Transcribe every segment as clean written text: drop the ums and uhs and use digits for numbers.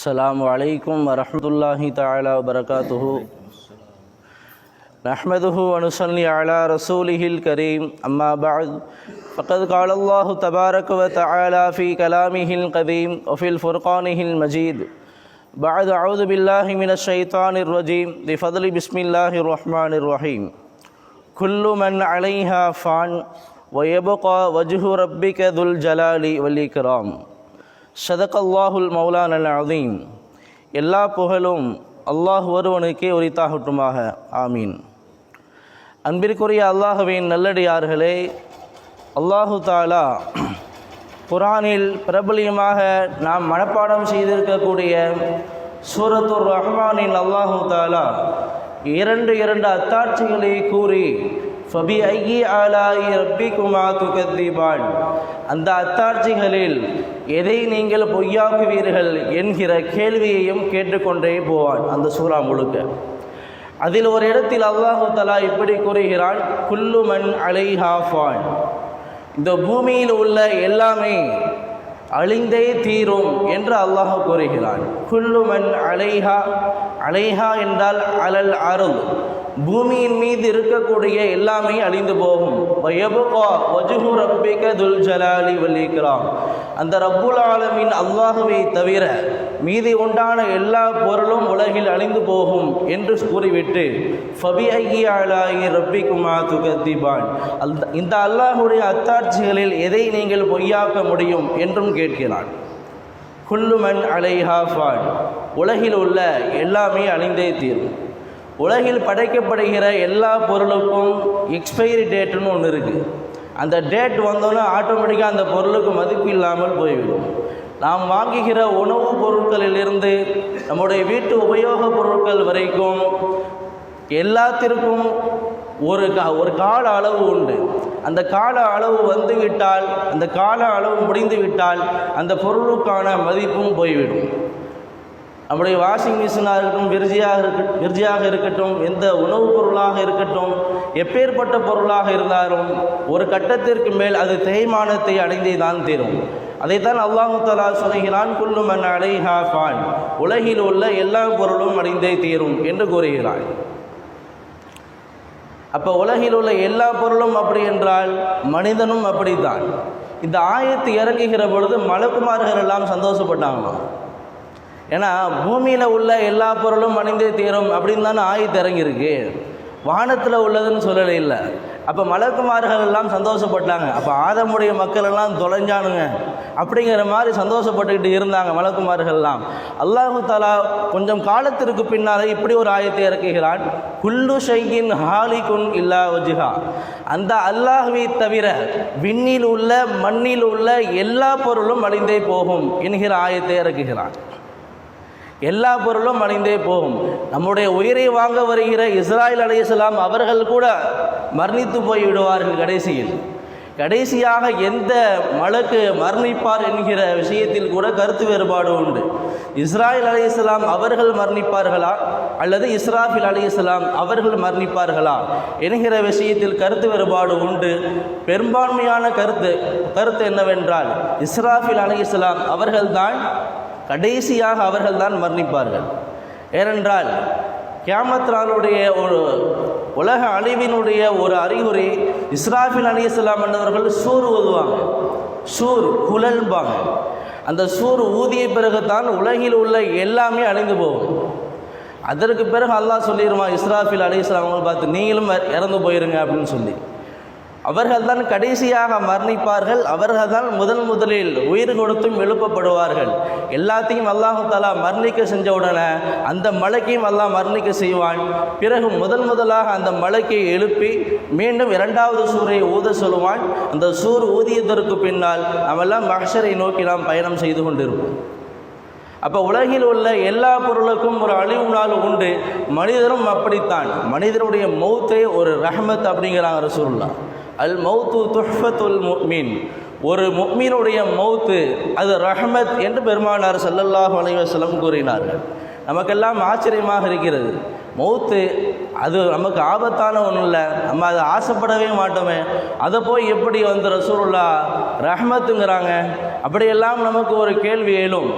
السلام عليكم ورحمة الله تعالى وبركاته نحمده ونصلي على رسوله الكريم أما بعد فقد قال الله تبارك وتعالى في كلامه القديم وفي الفرقانه المجيد بعد أعوذ بالله من الشيطان الرجيم بفضل بسم الله الرحمن الرحيم كل من عليها فان ويبقى وجه ربك ذو الجلال والإكرام صدق الله المولان العظيم எல்லா புகழும் அல்லாஹ் ஒருவனுக்கே உரித்தாகட்டுமாக ஆமீன். அன்பிற்குரிய அல்லாஹ்வின் நல்லடியார்களே, அல்லாஹு தாலா குர்ஆனில் பிரபலியமாக நாம் மனப்பாடம் செய்திருக்கக்கூடிய சூரத்துர் ரஹ்மானில் அல்லாஹு தாலா இரண்டு அத்தாட்சிகளை கூறி ஃபபி ஐயி ஆலாஇ ரப்பிக்குமா துகத்திபான், அந்த அத்தாட்சிகளில் எதை நீங்கள் பொய்யாக்குவீர்கள் என்கிற கேள்வியையும் கேட்டுக்கொண்டே போவான் அந்த சூரா முழுக்க. அதில் ஒரு இடத்தில் அல்லாஹு தஆலா இப்படி கூறுகிறான், குல்லு மன் அலைஹா ஃபான், இந்த பூமியில் உள்ள எல்லாமே அழிந்தே தீரும் என்று அல்லாஹ் கூறுகிறான். குல்லு மன் அலைஹா, அலைஹா என்றால் அலல் அருள், பூமியின் மீது இருக்கக்கூடிய எல்லாமே அழிந்து போகும். வயபுகா வஜ்ஹு ரப்பிக துல் ஜலாலி வல் இக்ராம், அந்த ரப்புல் ஆலமீன் அல்லாஹ்வை தவிர மீதி உண்டான எல்லா பொருளும் உலகில் அழிந்து போகும் என்று கூறிவிட்டு ஃபபி ஐயி ஆலாஇ ரப்பிக்குமா துகத்திபான், இந்த அல்லாஹ்வுடைய அத்தாட்சிகளில் எதை நீங்கள் பொய்யாக்க முடியும் என்றும் கேட்கிறான். குல்லு மன் அலைஹா ஃபான், உலகில் உள்ள எல்லாமே அழிந்தே தீரும். உலகில் படைக்கப்படுகிற எல்லா பொருளுக்கும் எக்ஸ்பைரி டேட்டுன்னு ஒன்று இருக்குது. அந்த டேட் வந்தோன்னா ஆட்டோமேட்டிக்காக அந்த பொருளுக்கு மதிப்பு இல்லாமல் போய்விடும். நாம் வாங்குகிற உணவுப் பொருட்களிலிருந்து நம்முடைய வீட்டு உபயோகப் பொருட்கள் வரைக்கும் எல்லாத்திற்கும் ஒரு கால அளவு உண்டு. அந்த கால அளவு வந்துவிட்டால், அந்த கால அளவு முடிந்து விட்டால் அந்த பொருளுக்கான மதிப்பும் போய்விடும். நம்முடைய வாஷிங் மிஷினாக இருக்கட்டும், ஃப்ரிட்ஜாக இருக்கட்டும், எந்த உணவுப் பொருளாக இருக்கட்டும், எப்பேற்பட்ட பொருளாக இருந்தாலும் ஒரு கட்டத்திற்கு மேல் அது தேய்மானத்தை அடைந்தே தான் தீரும். அதைத்தான் அல்லாஹு தஆலா சொல்கிறான், குல்லு மன் அலைஹா ஃபான், உலகில் உள்ள எல்லா பொருளும் அடைந்தே தீரும் என்று கூறுகிறான். அப்போ உலகில் உள்ள எல்லா பொருளும் அப்படி என்றால் மனிதனும் அப்படித்தான். இந்த ஆயத்து இறங்குகிற பொழுது மலக்குமார்கள் எல்லாம் சந்தோஷப்பட்டாங்களாம். ஏன்னா பூமியில் உள்ள எல்லா பொருளும் அணிந்தே தீரும் அப்படின்னு தானே ஆயத்து இறங்கியிருக்கு, வானத்தில் உள்ளதுன்னு சொல்லலை. இல்லை, அப்போ மலக்குமார்கள் எல்லாம் சந்தோஷப்பட்டாங்க. அப்போ ஆதமுடைய மக்கள் எல்லாம் தொலைஞ்சானுங்க அப்படிங்கிற மாதிரி சந்தோஷப்பட்டுக்கிட்டு இருந்தாங்க மலக்குமார்கள்லாம். அல்லாஹு தஆலா கொஞ்சம் காலத்திற்கு பின்னால் இப்படி ஒரு ஆயத்தை இறக்குகிறான், குல்லு ஷைஇன் ஹாலிகுன் இல்லா வஜ்ஹா, அந்த அல்லாஹ்வை தவிர விண்ணில் உள்ள மண்ணில் உள்ள எல்லா பொருளும் அழிந்தே போகும் என்கிற ஆயத்தை இறக்குகிறான். எல்லா பொருளும் அழிந்தே போகும். நம்முடைய உயிரை வாங்க வருகிற இஸ்ராயில் அலைஹிஸ்ஸலாம் அவர்கள் கூட மரணித்து போய் விடுவார்கள். கடைசியாக எந்த மலக்கு மரணிப்பார் என்கிற விஷயத்தில் கூட கருத்து வேறுபாடு உண்டு. இஸ்ராயில் அலைஹிஸ்ஸலாம் அவர்கள் மரணிப்பார்களா அல்லது இஸ்ராஃபில் அலைஹிஸ்ஸலாம் அவர்கள் மரணிப்பார்களா என்கிற விஷயத்தில் கருத்து வேறுபாடு உண்டு. பெரும்பான்மையான கருத்து என்னவென்றால் இஸ்ராஃபில் அலைஹிஸ்ஸலாம் அவர்கள்தான் கடைசியாக அவர்கள்தான் மரணிப்பார்கள். ஏனென்றால் கியாமத் நாளுடைய ஒரு உலக அழிவினுடைய ஒரு அறிகுறி, இஸ்ராஃபில் அலைஹிஸ்ஸலாம் என்பவர்கள் சூர் ஊதுவாங்க, சூர் குழல்பாங்க. அந்த சூர் ஊதிய பிறகுதான் உலகில் உள்ள எல்லாமே அழிந்து போகும். அதற்கு பிறகு அல்லாஹ் சொல்லிடுவான் இஸ்ராஃபில் அலைஹிஸ்ஸலாம் அவங்களை பார்த்து, நீங்களும் இறந்து போயிருங்க அப்படின்னு சொல்லி. அவர்கள் தான் கடைசியாக மரணிப்பார்கள். அவர்கள் தான் முதலில் உயிர் கொடுத்தும் எழுப்பப்படுவார்கள். எல்லாத்தையும் அல்லாஹு தஆலா மரணிக்க செஞ்ச உடனே அந்த மலக்கையும் அல்லாஹ் மரணிக்க செய்வான். பிறகு முதலாக அந்த மலக்கை எழுப்பி மீண்டும் இரண்டாவது சூரை ஊத சொல்லுவான். அந்த சூர் ஊதியதற்கு பின்னால் நாமெல்லாம் மஹ்ஷரை நோக்கி நாம் பயணம் செய்து கொண்டிருப்போம். அப்போ உலகில் உள்ள எல்லா பொருளுக்கும் ஒரு அழிவு நாள் உண்டு. மனிதனும் அப்படித்தான். மனிதனுடைய மௌத்தே ஒரு ரஹ்மத் அப்படிங்கிறாங்க ரசூலுல்லாஹ். அல் மௌத்து துஹ்ஃபத்துல் முஃமின், ஒரு முஃமினுடைய மௌத்து அது ரஹ்மத் என்று பெருமானார் ஸல்லல்லாஹு அலைஹி வஸல்லம் கூறினார்கள். நமக்கெல்லாம் ஆச்சரியமாக இருக்கிறது. மௌத்து அது நமக்கு ஆபத்தான ஒன்றும் இல்லை, நம்ம அதை ஆசைப்படவே மாட்டோமே, அதை போய் எப்படி ரசூலுல்லாஹ் ரஹ்மத்துங்கிறாங்க. அப்படியெல்லாம் நமக்கு ஒரு கேள்வி எழும்.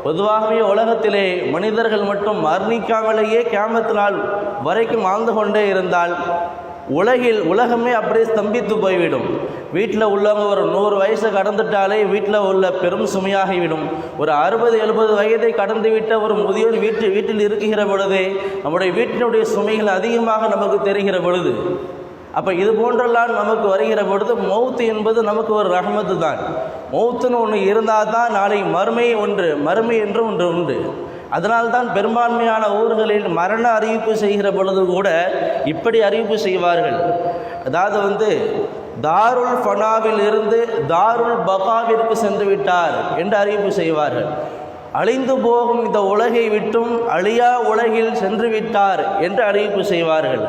பொதுவாகவே உலகத்திலே மனிதர்கள் மட்டும் மரணிக்காமலேயே கியாமத் நாள் வரைக்கும் வாழ்ந்து கொண்டே இருந்தால் உலகமே அப்படியே ஸ்தம்பித்து போய்விடும். வீட்டில் உள்ளவங்க ஒரு 100 வயசை கடந்துட்டாலே வீட்டில் உள்ள பெரும் சுமையாகிவிடும். ஒரு 60-70 வயதை கடந்துவிட்ட ஒரு முதியோர் வீட்டில் இருக்கிற பொழுதே நம்முடைய வீட்டினுடைய சுமைகள் அதிகமாக நமக்கு தெரிகிற பொழுது, அப்போ இது போன்றெல்லாம் நமக்கு வருகிற பொழுது மௌத்து என்பது நமக்கு ஒரு ரஹ்மத்து தான். மௌத்துன்னு ஒன்று இருந்தால் தான் நாளை மறுமை என்று ஒன்று உண்டு. அதனால்தான் பெரும்பான்மையான ஊர்களில் மரண அறிவிப்பு செய்கிற பொழுது கூட இப்படி அறிவிப்பு செய்வார்கள். அதாவது தாருல் ஃபனாவில் இருந்து தாருல் பகாவிற்கு சென்று விட்டார் என்று அறிவிப்பு செய்வார்கள். அழிந்து போகும் இந்த உலகை விட்டும் அழியா உலகில் சென்று விட்டார் என்று அறிவிப்பு செய்வார்கள்.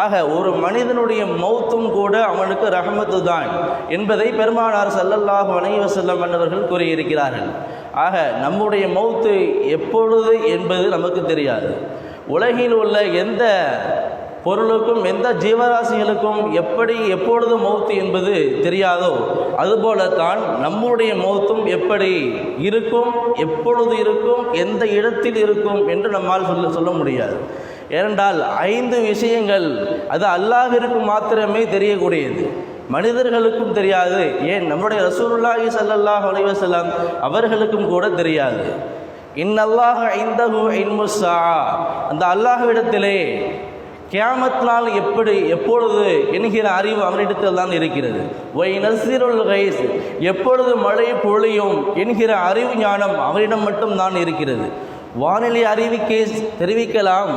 ஆக ஒரு மனிதனுடைய மௌத்தும் கூட அவனுக்கு ரஹமத்து தான் என்பதை பெருமானார் ஸல்லல்லாஹு அலைஹி வஸல்லம் அவர்கள் கூறியிருக்கிறார்கள். ஆக நம்முடைய மௌத்து எப்பொழுது என்பது நமக்கு தெரியாது. உலகில் உள்ள எந்த பொருளுக்கும் எந்த ஜீவராசிகளுக்கும் எப்பொழுது மௌத்து என்பது தெரியாதோ அதுபோலத்தான் நம்முடைய மௌத்தும் எப்படி இருக்கும், எப்பொழுது இருக்கும், எந்த இடத்தில் இருக்கும் என்று நம்மால் சொல்ல முடியாது. ஏனென்றால் 5 விஷயங்கள் அது அல்லாஹ்விற்கு மாத்திரமே தெரியக்கூடியது, மனிதர்களுக்கும் தெரியாது. ஏன் நம்முடைய ரசூலுல்லாஹி ஸல்லல்லாஹு அலைஹி வஸல்லம் அவர்களுக்கும் கூட தெரியாது. இன்னல்லாஹ இன்தஹு இல்முஸ் ஸாஆ, அந்த அல்லாஹ்விடத்திலே கியாமத் நாள் எப்பொழுது என்கிற அறிவு அவனிடத்தில் தான் இருக்கிறது. வை நஸ்ருல் கைஸ், எப்பொழுது மழை பொழியும் என்கிற அறிவு ஞானம் அவனிடம் மட்டும் தான் இருக்கிறது. வானிலை அறிவிக்கை தெரிவிக்கலாம்,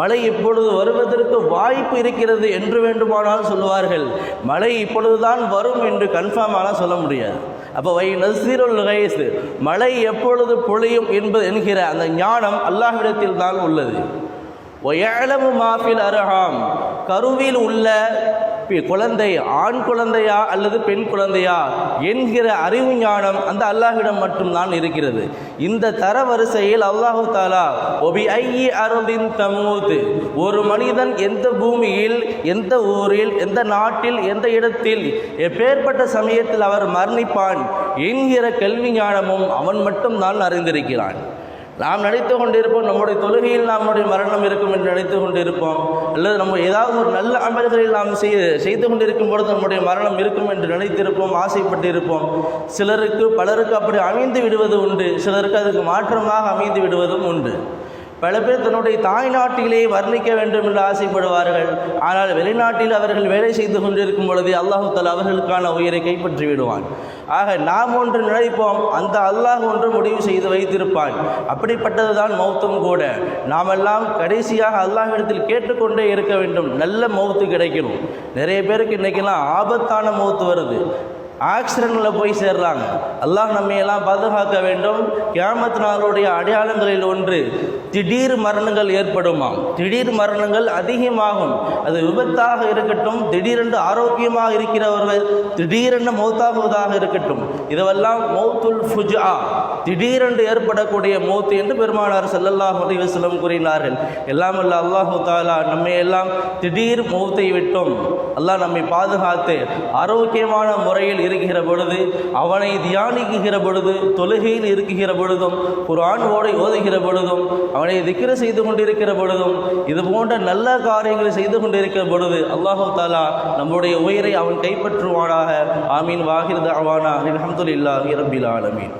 மழை இப்பொழுது வருவதற்கு வாய்ப்பு இருக்கிறது என்று வேண்டுமானால் சொல்லுவார்கள். மழை இப்பொழுதுதான் வரும் என்று கன்ஃபார்மாக சொல்ல முடியாது. அப்போ வை நஸ்ருல் கைஸ், மழை எப்பொழுது பொழியும் என்கிற அந்த ஞானம் அல்லாஹ்விடத்தில் தான் உள்ளது. வயஅலமு மா ஃபில் அர்ஹாம், கருவில் உள்ள குழந்தை ஆண் குழந்தையா அல்லது பெண் குழந்தையா என்கிற அறிவு ஞானம் அந்த அல்லாஹ்விடம் மட்டும்தான் இருக்கிறது. இந்த தரவரிசையில் அல்லாஹு தாலா ஒபி ஐயி அருந்தின் தமூத், ஒரு மனிதன் எந்த பூமியில், எந்த ஊரில், எந்த நாட்டில், எந்த இடத்தில், எப்பேற்பட்ட சமயத்தில் அவர் மரணிப்பான் என்கிற கல்வி ஞானமும் அவன் மட்டும் தான் அறிந்திருக்கிறான். நாம் நினைத்து கொண்டிருப்போம் நம்முடைய தொழுகையில் நம்முடைய மரணம் இருக்கும் என்று நினைத்து கொண்டிருப்போம், அல்லது நம்ம ஏதாவது ஒரு நல்ல அமல்களில் நாம் செய்து கொண்டிருக்கும் பொழுது நம்முடைய மரணம் இருக்கும் என்று நினைத்திருப்போம், ஆசைப்பட்டு இருப்போம். பலருக்கு அப்படி அமைந்து விடுவது உண்டு, சிலருக்கு அதுக்கு மாற்றமாக அமைந்து விடுவதும் உண்டு. பல பேர் தன்னுடைய தாய் நாட்டிலே வர்ணிக்க வேண்டும் என்று ஆசைப்படுவார்கள். ஆனால் வெளிநாட்டில் அவர்கள் வேலை செய்து கொண்டிருக்கும் பொழுது அல்லாஹு தஆலா அவர்களுக்கான உயிரை கைப்பற்றி விடுவான். ஆக நாம் ஒன்று நினைப்போம், அந்த அல்லாஹ் ஒன்று முடிவு செய்து வைத்திருப்பான். அப்படிப்பட்டது தான் மௌத்தும் கூட. நாமெல்லாம் கடைசியாக அல்லாஹ்விடத்தில் கேட்டுக்கொண்டே இருக்க வேண்டும், நல்ல மௌத்து கிடைக்கணும். நிறைய பேருக்கு இன்றைக்கெல்லாம் ஆபத்தான மௌத்து வருது, ஆக்சிடென்ட்டில் போய் சேர்றாங்க. அல்லாஹ் நம்மையெல்லாம் பாதுகாக்க வேண்டும். கியாமத் நாளுடைய அடையாளங்களில் ஒன்று திடீர் மரணங்கள் ஏற்படுமாம். திடீர் மரணங்கள் அதிகமாகும். அது விபத்தாக இருக்கட்டும், திடீரென்று ஆரோக்கியமாக இருக்கிறவர்கள் திடீரென்று மௌத்தாகுவதாக இருக்கட்டும், இதுவெல்லாம் மௌத்துல் ஃபுஜா, திடீரென்று ஏற்படக்கூடிய மௌத்து என்று பெருமானார் ஸல்லல்லாஹு அலைஹி வஸல்லம் கூறினார்கள். எல்லாம் அல்ல அல்லாஹு தஆலா நம்மை எல்லாம் திடீர் மௌத்தை விட்டும் அல்லாஹ் நம்மை பாதுகாத்து ஆரோக்கியமான முறையில் இருக்கிற பொழுது, அவனை தியானிக்குகிற பொழுது, தொழுகையில் இருக்குகிற பொழுதும், குர்ஆன் ஓதுகிற பொழுதும், அவனை திக்ர் செய்து கொண்டிருக்கிற பொழுதும், இது போன்ற நல்ல காரியங்களை செய்து கொண்டிருக்கிற பொழுது அல்லாஹு தஆலா நம்முடைய உயிரை அவன் கைப்பற்றுவானாக. ஆமீன். வாஹிர் தஅவானா அல்ஹம்துலில்லாஹி ரப்பில் ஆலமீன்.